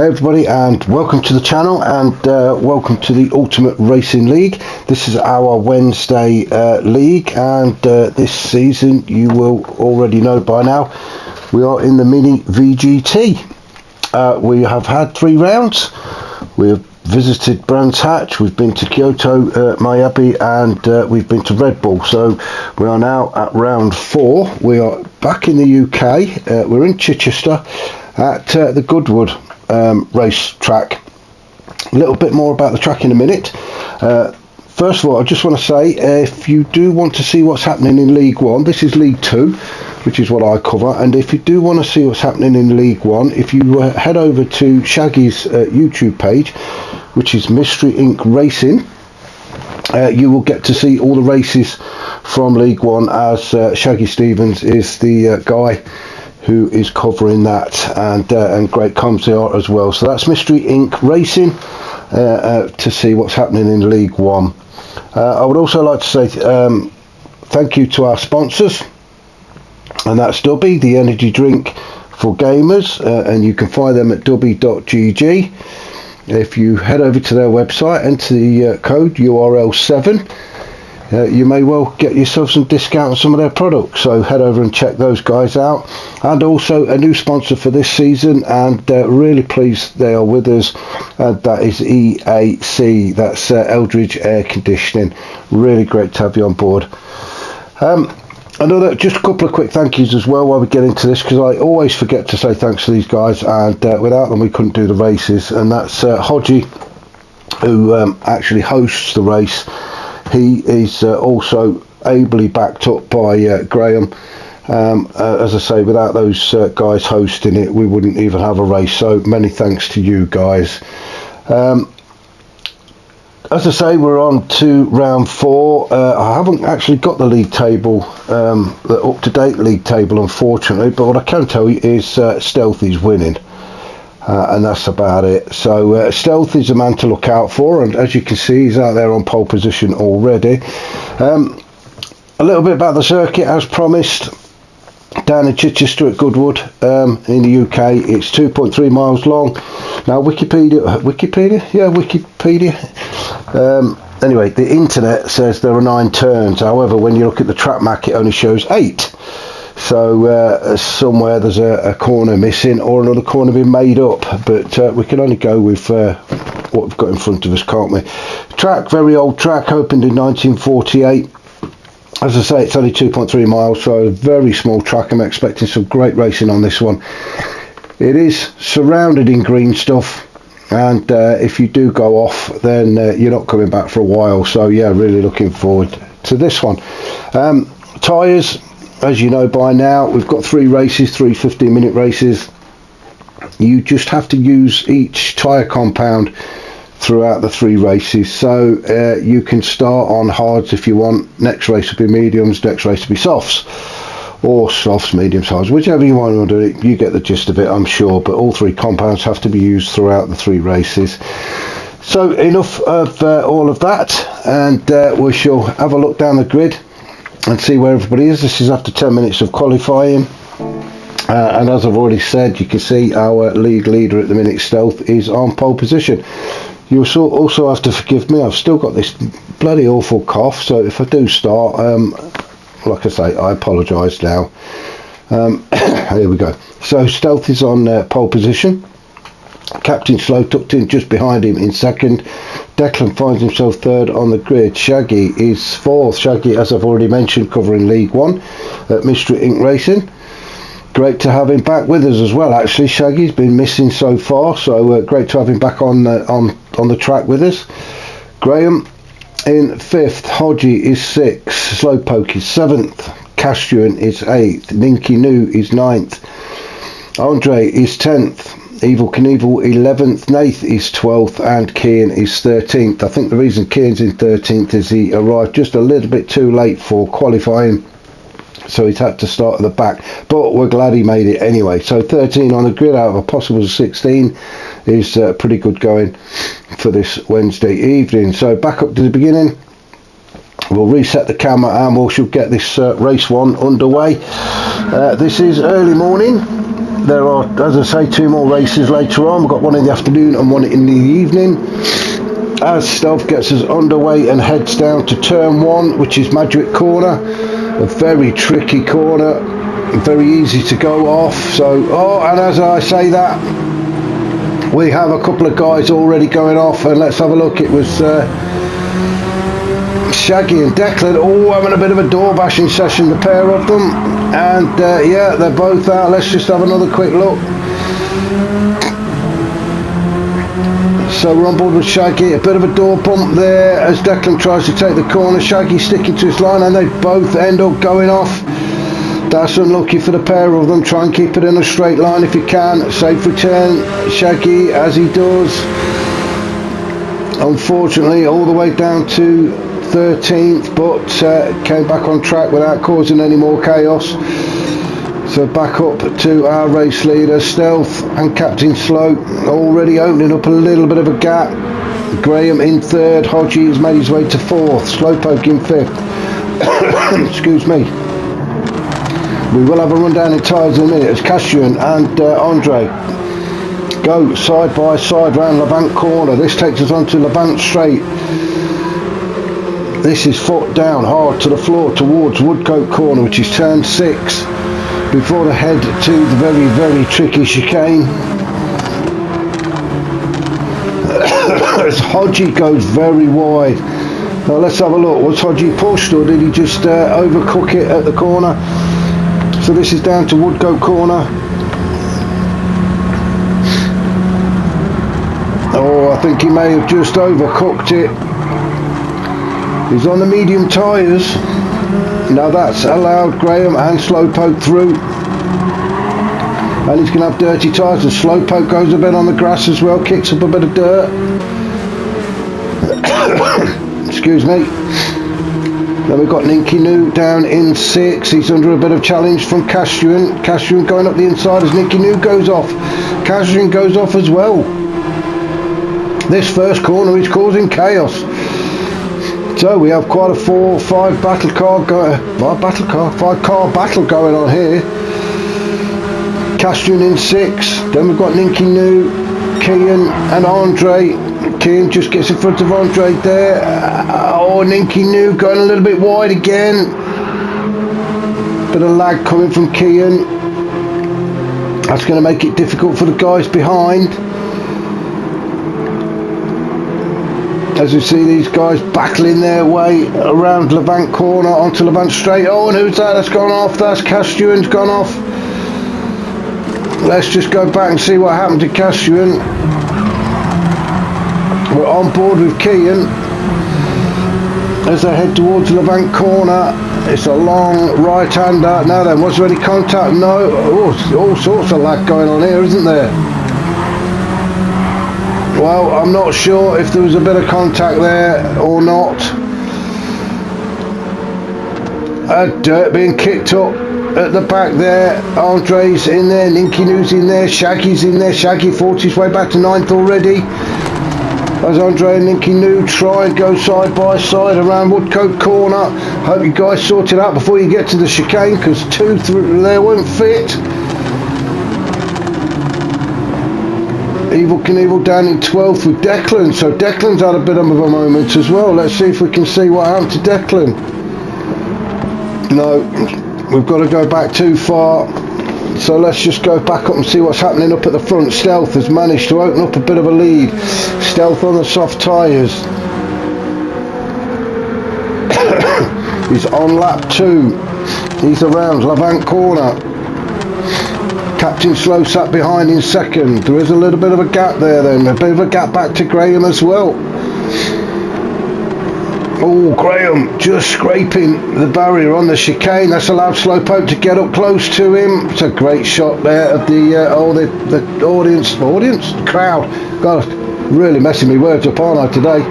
Hey everybody, and welcome to the channel, and welcome to the Ultimate Racing League. This is our Wednesday league, and this season, you will already know by now, we are in the Mini VGT. We have had 3 rounds. We have visited Brands Hatch, we've been to Kyoto, Miyabi, and we've been to Red Bull. So we are now at round 4. We are back in the UK. We're in Chichester at the Goodwood race track. A little bit more about the track in a minute. First of all, I just want to say, if you do want to see what's happening in League 1, this is League 2, which is what I cover, and if you do want to see what's happening in League 1, if you head over to Shaggy's YouTube page, which is Mystery Inc. Racing, you will get to see all the races from League 1, as Shaggy Stevens is the guy who is covering that, and great comms they are as well. So that's Mystery Inc. Racing, to see what's happening in League 1. I would also like to say thank you to our sponsors, and that's Dubby, the energy drink for gamers, and you can find them at dubby.gg. If you head over to their website, enter the code URL7, you may well get yourself some discount on some of their products, so head over and check those guys out. And also a new sponsor for this season, and really pleased they are with us, and that is EAC, that's Eldridge Air Conditioning. Really great to have you on board. Just a couple of quick thank yous as well while we get into this, because I always forget to say thanks to these guys, and without them we couldn't do the races. And that's Hodgie, who actually hosts the race. He is also ably backed up by Graham. As I say, without those guys hosting it, we wouldn't even have a race, so many thanks to you guys. As I say, we're on to round 4. I haven't actually got the league table, the up-to-date league table, unfortunately, but what I can tell you is Stealthy's winning. And that's about it. So Stealth is a man to look out for, and as you can see, he's out there on pole position already. A little bit about the circuit, as promised, down in Chichester at Goodwood, in the UK. It's 2.3 miles long. Now Wikipedia, anyway, the internet says there are 9 turns. However, when you look at the track map, it only shows 8. So somewhere there's a corner missing, or another corner being made up, but we can only go with what we've got in front of us, can't we? Track, very old track, opened in 1948. As I say, it's only 2.3 miles, so a very small track. I'm expecting some great racing on this one. It is surrounded in green stuff, and if you do go off, then you're not coming back for a while. So yeah, really looking forward to this one. Tyres, as you know by now, we've got 3 races, 3 15-minute races. You just have to use each tyre compound throughout the 3 races. So you can start on hards if you want. Next race will be mediums, next race will be softs, or softs, mediums, hards, whichever you want to do it. You get the gist of it, I'm sure, but all 3 compounds have to be used throughout the 3 races. So enough of all of that, and we shall have a look down the grid and see where everybody is. This is after 10 minutes of qualifying, and as I've already said, you can see our league leader at the minute, Stealth, is on pole position. You'll also have to forgive me, I've still got this bloody awful cough, so if I do start, like I say, I apologise now. Here we go. So Stealth is on pole position. Captain Slow tucked in just behind him in second. Declan finds himself third on the grid. Shaggy is fourth. Shaggy, as I've already mentioned, covering League 1 at Mystery Inc. Racing. Great to have him back with us as well, actually. Shaggy's been missing so far, so great to have him back on the track with us. Graham in 5th. Hodgie is 6th. Slowpoke is 7th. Castrian is 8th. Ninky Noo is 9th. Andre is 10th. Evil Knievel 11th, Nath is 12th, and Kian is 13th. I think the reason Kian's in 13th is he arrived just a little bit too late for qualifying, so he's had to start at the back, but we're glad he made it anyway. So 13 on the grid out of a possible 16 is pretty good going for this Wednesday evening. So back up to the beginning, we'll reset the camera and we shall get this race 1 underway. This is early morning. there are, as I say, 2 more races later on. We've got one in the afternoon and one in the evening. As Stealth gets us underway and heads down to turn 1, which is Madrid Corner, a very tricky corner, very easy to go off. So, and as I say that, we have a couple of guys already going off, and let's have a look. It was Shaggy and Declan, having a bit of a door bashing session, the pair of them, and yeah, they're both out. Let's just have another quick look. So we're on board with Shaggy, a bit of a door bump there as Declan tries to take the corner. Shaggy sticking to his line, and they both end up going off. That's unlucky for the pair of them. Try and keep it in a straight line if you can. Safe return, Shaggy, as he does. Unfortunately, all the way down to 13th, but came back on track without causing any more chaos. So back up to our race leader, Stealth, and Captain Slow, already opening up a little bit of a gap. Graham in 3rd, Hodgie has made his way to 4th, Slowpoke in 5th. Excuse me. We will have a rundown in tyres in a minute as Cassian and Andre go side by side round Levant Corner. This takes us onto Levant Straight. This is foot down hard to the floor towards Woodcote Corner, which is turn 6, before the head to the very, very tricky chicane. As Hodgie goes very wide. Now let's have a look. Was Hodgie pushed, or did he just overcook it at the corner? So this is down to Woodcote Corner. I think he may have just overcooked it. He's on the medium tyres. Now that's allowed Graham and Slowpoke through. And he's going to have dirty tyres, and Slowpoke goes a bit on the grass as well, kicks up a bit of dirt. Excuse me. Then we've got Ninky New down in 6. He's under a bit of challenge from Cassian. Cassian going up the inside as Ninky New goes off. Cassian goes off as well. This first corner is causing chaos. So we have quite a 4-5 car battle going on here. Cassian in 6. Then we've got Ninky New, Kian and Andre. Kian just gets in front of Andre there. Ninky New going a little bit wide again. Bit of lag coming from Kian. That's going to make it difficult for the guys behind. As we see these guys battling their way around Levant Corner onto Levant Straight. And who's that? That's gone off. That's Cassian's gone off. Let's just go back and see what happened to Cassian. We're on board with Kian as they head towards Levant Corner. It's a long right-hander. Now then, was there any contact? No. All sorts of lag going on here, isn't there? Well, I'm not sure if there was a bit of contact there or not. Dirt being kicked up at the back there. Andre's in there, Ninky New's in there, Shaggy's in there. Shaggy fought his way back to 9th already. As Andre and Ninky New try and go side by side around Woodcote Corner. Hope you guys sort it out before you get to the chicane, because 2 through there won't fit. Evil Knievel down in 12th with Declan. So Declan's had a bit of a moment as well. Let's see if we can see what happened to Declan. No, we've got to go back too far. So let's just go back up and see what's happening up at the front. Stealth has managed to open up a bit of a lead. Stealth on the soft tyres. He's on lap 2. He's around Levant Corner. Captain Slow sat behind in 2nd. There is a little bit of a gap there then. A bit of a gap back to Graham as well. Graham just scraping the barrier on the chicane. That's allowed Slowpoke to get up close to him. It's a great shot there of the crowd. God, really messing me words up, aren't I, today?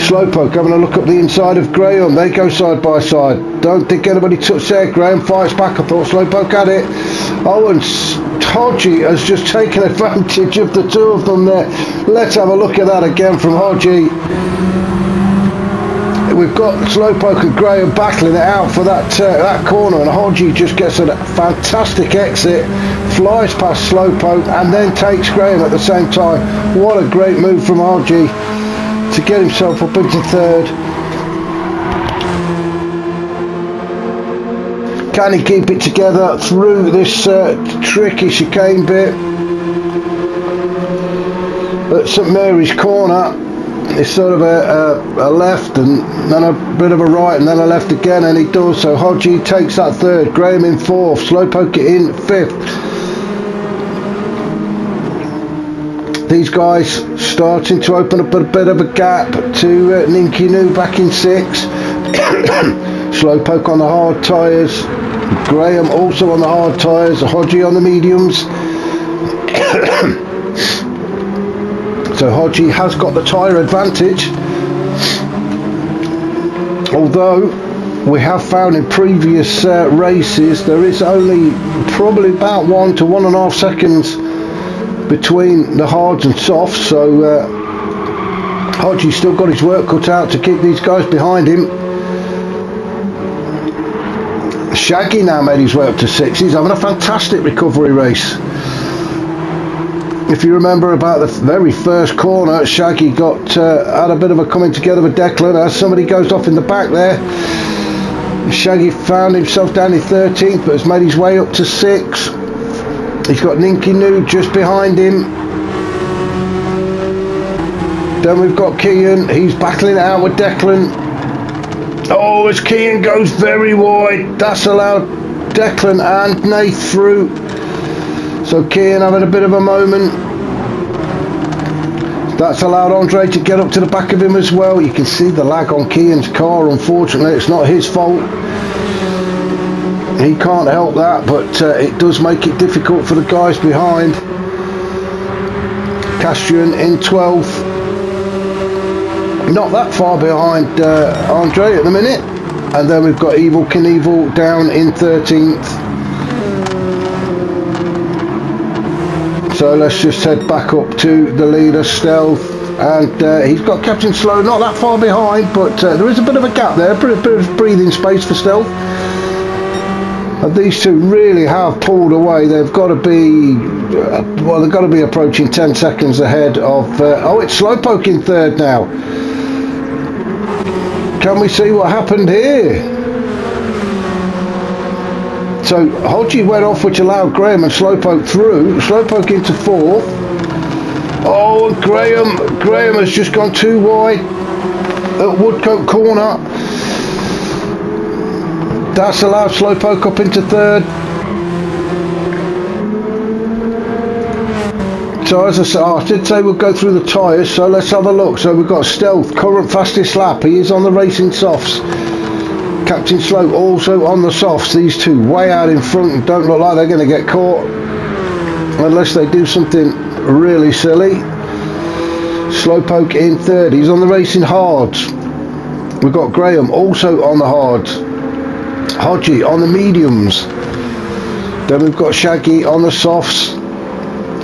Slowpoke having a look up the inside of Graham. They go side by side. Don't think anybody touched there. Graham fights back. I thought Slowpoke had it. And Hodgie has just taken advantage of the 2 of them there. Let's have a look at that again from Hodgie. we've got Slowpoke and Graham battling it out for that corner, and Hodgie just gets a fantastic exit, flies past Slowpoke and then takes Graham at the same time. What a great move from Hodgie to get himself up into third. Can he keep it together through this tricky chicane bit at St Mary's corner? It's sort of a left and then a bit of a right and then a left again, and he does. So Hodgie takes that third, Graham in fourth, Slowpoke in fifth. These guys starting to open up a bit of a gap to Ninky Noo back in sixth. Slowpoke on the hard tyres, Graham also on the hard tyres, Hodgie on the mediums. So Hodgie has got the tyre advantage, although we have found in previous races there is only probably about 1 to 1.5 seconds between the hards and softs, so Hodgie's still got his work cut out to keep these guys behind him. Shaggy now made his way up to 6th. He's having a fantastic recovery race. If you remember about the very first corner, Shaggy had a bit of a coming together with Declan as somebody goes off in the back there. Shaggy found himself down in 13th but has made his way up to 6th. He's got Ninky Noo just behind him. Then we've got Kian, he's battling it out with Declan. Oh, as Kian goes very wide, that's allowed Declan and Nath through. So Kian having a bit of a moment. That's allowed Andre to get up to the back of him as well. You can see the lag on Kian's car, unfortunately. It's not his fault. He can't help that, but it does make it difficult for the guys behind. Castrian in 12th. Not that far behind Andre at the minute. And then we've got Evil Knievel down in 13th. So let's just head back up to the leader, Stealth, and he's got Captain Slow not that far behind, but there is a bit of a gap there, a bit of breathing space for Stealth. And these two really have pulled away. They've got to be, they've got to be approaching 10 seconds ahead of, oh, it's Slowpoke in third now. Can we see what happened here? So Hodgie went off, which allowed Graham and Slowpoke through. Slowpoke into fourth. Oh, and Graham has just gone too wide at Woodcote corner. That's allowed Slowpoke up into third. So as I said, I did say we'll go through the tyres, so let's have a look. So we've got Stealth, current fastest lap. He is on the racing softs. Captain Slow also on the softs. These two way out in front and don't look like they're going to get caught unless they do something really silly. Slowpoke in third. He's on the racing hards. We've got Graham also on the hards. Hodgie on the mediums. Then we've got Shaggy on the softs.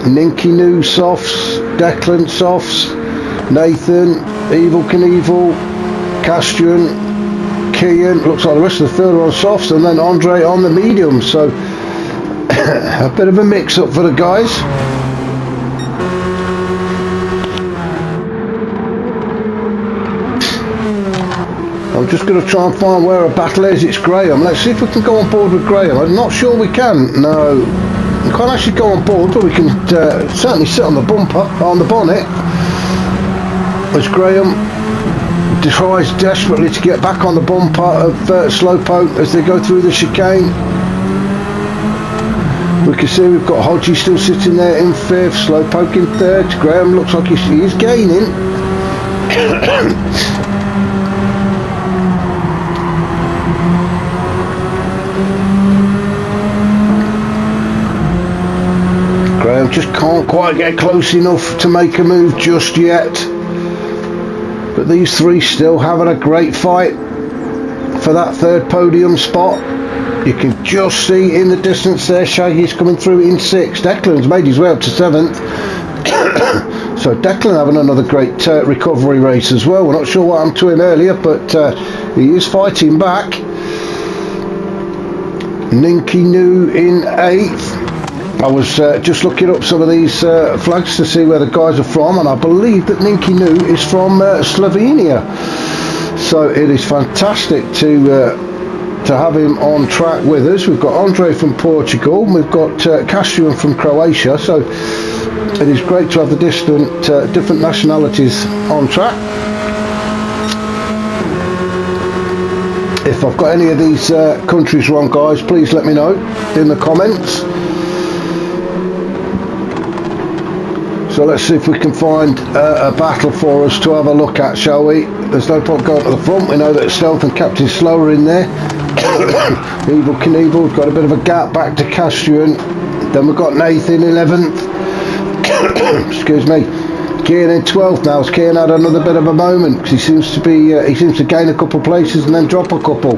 Ninky Noo softs. Declan softs. Nathan, Evil Knievel, Castrian, Kian, looks like the rest of the field are on softs, and then Andre on the mediums. So a bit of a mix up for the guys. I'm just going to try and find where a battle is. It's Graham. Let's see if we can go on board with Graham. I'm not sure we can. No, we can't actually go on board, but we can certainly sit on the bumper, on the bonnet. As Graham tries desperately to get back on the bumper of Slowpoke as they go through the chicane. We can see we've got Hodgie still sitting there in fifth, Slowpoke in third. Graham looks like he's gaining. Graham just can't quite get close enough to make a move just yet. But these three still having a great fight for that third podium spot. You can just see in the distance there Shaggy's coming through in sixth. Declan's made his way up to 7th. So Declan having another great recovery race as well. We're not sure what happened to him earlier, but he is fighting back. Ninky New in 8th. I was just looking up some of these flags to see where the guys are from, and I believe that Ninky New is from Slovenia. So it is fantastic to have him on track with us. We've got Andre from Portugal, and we've got Castrian from Croatia. So it is great to have the different nationalities on track. If I've got any of these countries wrong, guys, please let me know in the comments. So let's see if we can find a battle for us to have a look at, shall we? There's no point going to the front. We know that Stealth and Captain Slow are in there. Evil Knievel's got a bit of a gap back to Castrian. Then we've got Nathan 11th. Excuse me. Kian in 12th now. Kian had another bit of a moment because he seems to gain a couple of places and then drop a couple.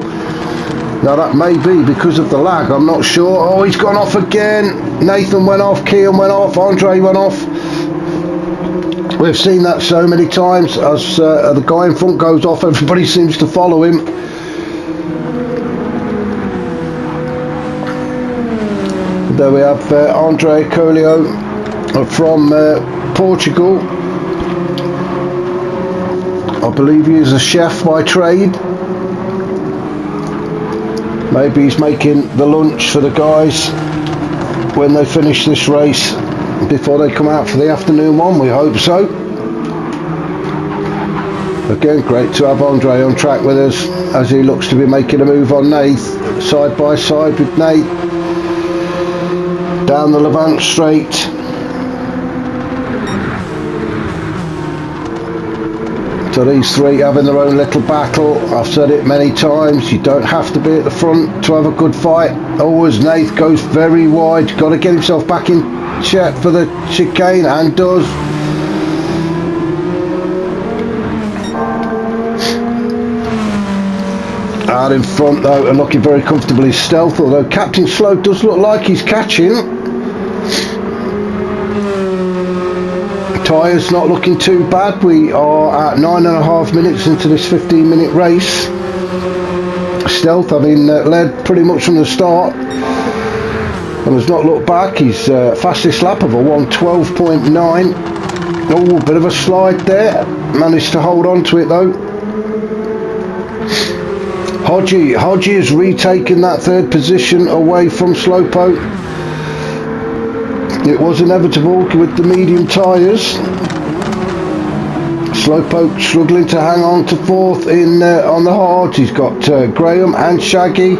Now that may be because of the lag, I'm not sure. Oh, he's gone off again. Nathan went off, Kian went off, Andre went off. We've seen that so many times. As the guy in front goes off, everybody seems to follow him. There we have Andre Colio from Portugal. I believe he is a chef by trade. Maybe he's making the lunch for the guys when they finish this race before they come out for the afternoon one. We hope so. Again, great to have Andre on track with us as he looks to be making a move on Nate, side by side with Nate down the Levant straight. So these three having their own little battle. I've said it many times, you don't have to be at the front to have a good fight. Always Nath goes very wide, got to get himself back in check for the chicane, and does. Out in front though, and looking very comfortable is Stealth, although Captain Slow does look like he's catching. Tyres not looking too bad. We are at 9.5 minutes into this 15-minute race. Stealth having led pretty much from the start and has not looked back. His fastest lap of a 1:12.9. Oh, bit of a slide there. Managed to hold on to it though. Hodgie has retaken that third position away from Slowpoke. It was inevitable with the medium tyres. Slowpoke struggling to hang on to fourth in on the hard. He's got Graham and Shaggy.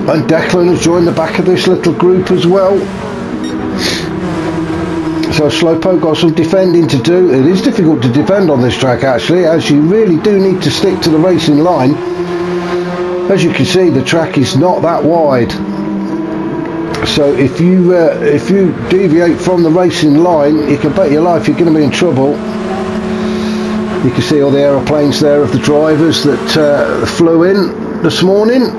And Declan has joined the back of this little group as well. So Slowpoke got some defending to do. It is difficult to defend on this track actually, as you really do need to stick to the racing line. As you can see, the track is not that wide. So if you deviate from the racing line, you can bet your life you're going to be in trouble. You can see all the aeroplanes there of the drivers that flew in this morning.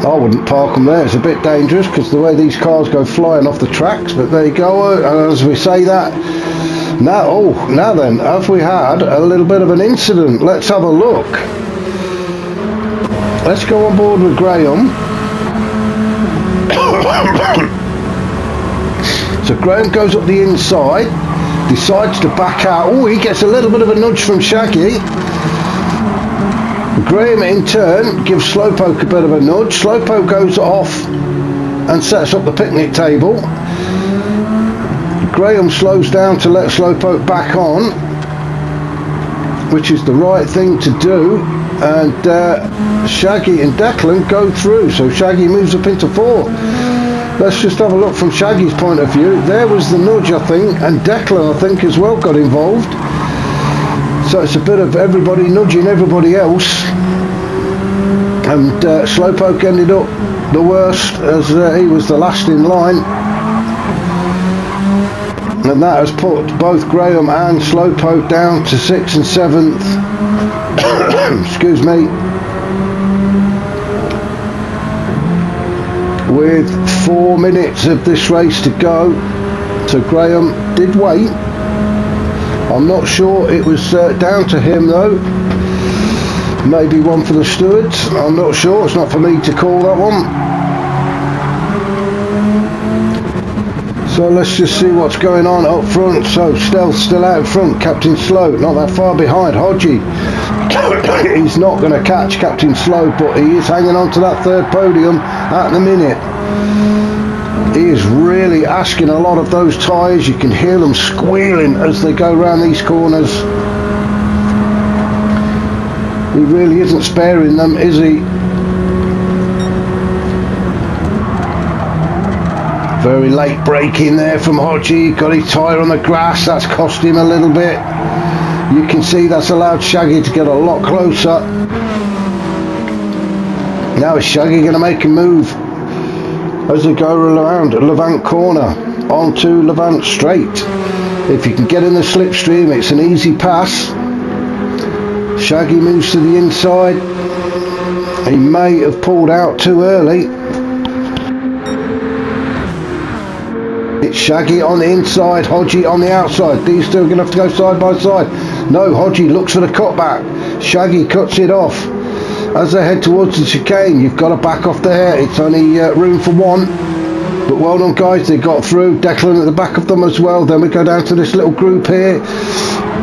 I wouldn't park them there, it's a bit dangerous because the way these cars go flying off the tracks, but there you go. And as we say that, now then, have we had a little bit of an incident? Let's have a look. Let's go on board with Graham. So Graham goes up the inside, decides to back out. Oh, he gets a little bit of a nudge from Shaggy. Graham in turn gives Slowpoke a bit of a nudge. Slowpoke goes off and sets up the picnic table. Graham slows down to let Slowpoke back on, which is the right thing to do. And Shaggy and Declan go through, so Shaggy moves up into 4. Let's just have a look from Shaggy's point of view. There was the nudge, I think, and Declan, I think, as well got involved. So it's a bit of everybody nudging everybody else. And Slowpoke ended up the worst, as he was the last in line. And that has put both Graham and Slowpoke down to 6th and 7th. Excuse me. with 4 minutes of this race to go. So Graham did wait. I'm not sure it was down to him though. Maybe one for the stewards. I'm not sure. It's not for me to call that one. So let's just see what's going on up front. So Stealth still out in front. Captain Slow not that far behind. Hodgie, he's not going to catch Captain Slow, but he is hanging on to that third podium at the minute. He is really asking a lot of those tyres. You can hear them squealing as they go around these corners. He really isn't sparing them, is he? Very late braking there from Hodgie. Got his tyre on the grass. That's cost him a little bit. You can see that's allowed Shaggy to get a lot closer. Now is Shaggy going to make a move as they go around Levant corner onto Levant straight. If you can get in the slipstream, it's an easy pass. Shaggy moves to the inside. He may have pulled out too early. It's Shaggy on the inside, Hodgie on the outside. These two are going to have to go side by side. No, Hodgie looks for the cutback. Shaggy cuts it off. As they head towards the chicane, you've got to back off there. It's only room for one. But well done, guys. They got through. Declan at the back of them as well. Then we go down to this little group here.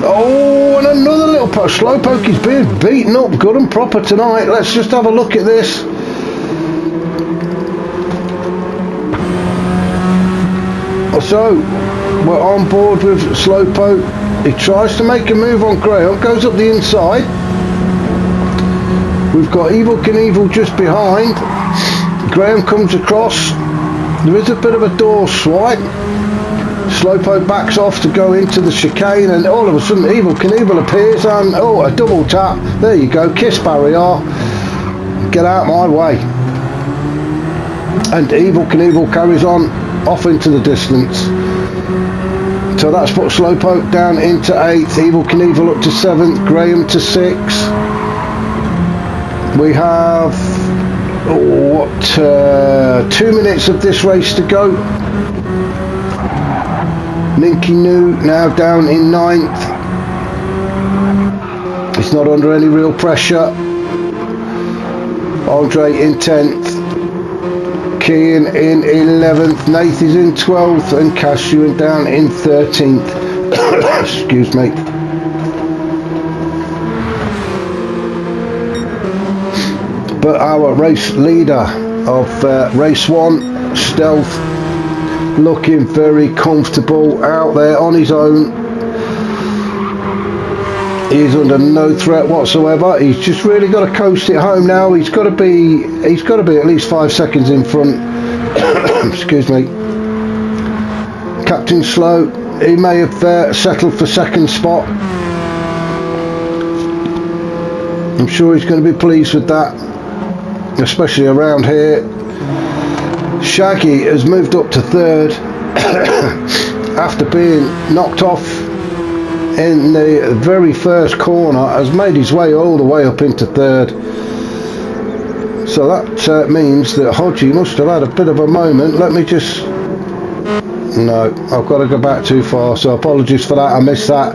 Oh, and another little Slowpoke is being beaten up good and proper tonight. Let's just have a look at this. So we're on board with Slowpoke. He tries to make a move on Graham, goes up the inside. We've got Evil Knievel just behind. Graham comes across. There is a bit of a door swipe. Slowpoke backs off to go into the chicane, and all of a sudden Evil Knievel appears and a double tap. There you go, kiss barrier. Get out my way. And Evil Knievel carries on off into the distance. So that's put Slowpoke down into 8th, Evil Knievel up to 7th, Graham to 6th. We have 2 minutes of this race to go. Ninky New now down in 9th. He's not under any real pressure. Andre in 10th. Kean in 11th, Nath is in 12th, and Cashew down in 13th. Excuse me. But our race leader of race 1, Stealth, looking very comfortable out there on his own. He's under no threat whatsoever. He's just really got to coast it home now. He's got to be at least 5 seconds in front. Excuse me. Captain Slow, he may have settled for second spot. I'm sure he's going to be pleased with that, especially around here. Shaggy has moved up to 3rd after being knocked off in the very first corner, has made his way all the way up into 3rd. So that means that Hodgie must have had a bit of a moment. Let me just... No, I've got to go back too far, so apologies for that, I missed that.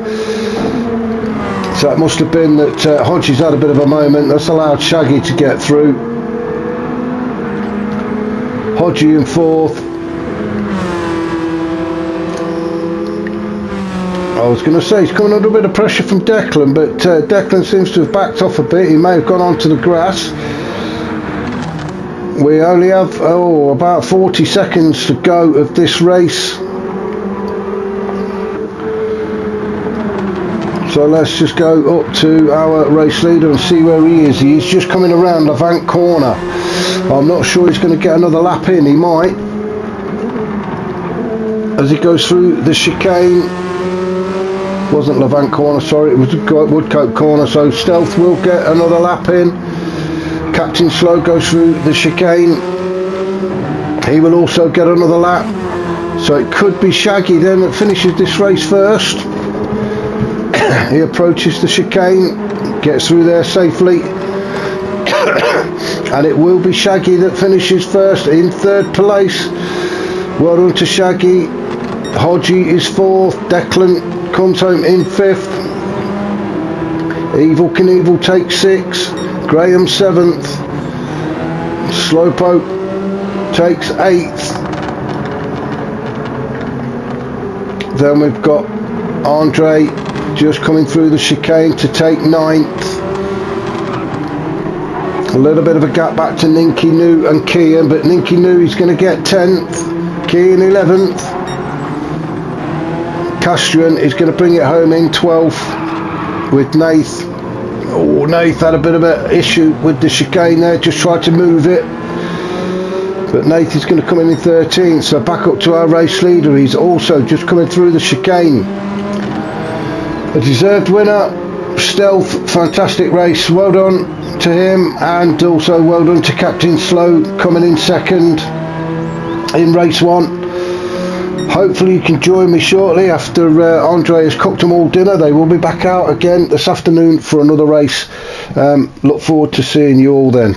So it must have been that Hodgie's had a bit of a moment. That's allowed Shaggy to get through. Hodgie in 4th. I was going to say he's coming under a bit of pressure from Declan, but Declan seems to have backed off a bit. He may have gone onto the grass. We only have about 40 seconds to go of this race. So let's just go up to our race leader and see where he is. He's just coming around Levant corner. I'm not sure he's going to get another lap in. He might, as he goes through the chicane. Wasn't Levant corner, sorry, it was Woodcote corner. So Stealth will get another lap in. Captain Slow goes through the chicane. He will also get another lap. So it could be Shaggy then that finishes this race first. He approaches the chicane, gets through there safely. and it will be Shaggy that finishes first in third place. Well done to Shaggy. Hodgie is fourth. Declan comes home in fifth. Evil Knievel takes sixth. Graham seventh. Slowpoke takes eighth. Then we've got Andre just coming through the chicane to take ninth. A little bit of a gap back to Ninky New and Kian, but Ninky New is going to get 10th. Kian 11th. Castrian is going to bring it home in 12th with Nath. Oh, Nath had a bit of an issue with the chicane there, just tried to move it. But Nath is going to come in 13th, so back up to our race leader. He's also just coming through the chicane. A deserved winner, Stealth, fantastic race, well done to him, and also well done to Captain Slow coming in second in race one. Hopefully you can join me shortly after Andre has cooked them all dinner. They will be back out again this afternoon for another race. Look forward to seeing you all then.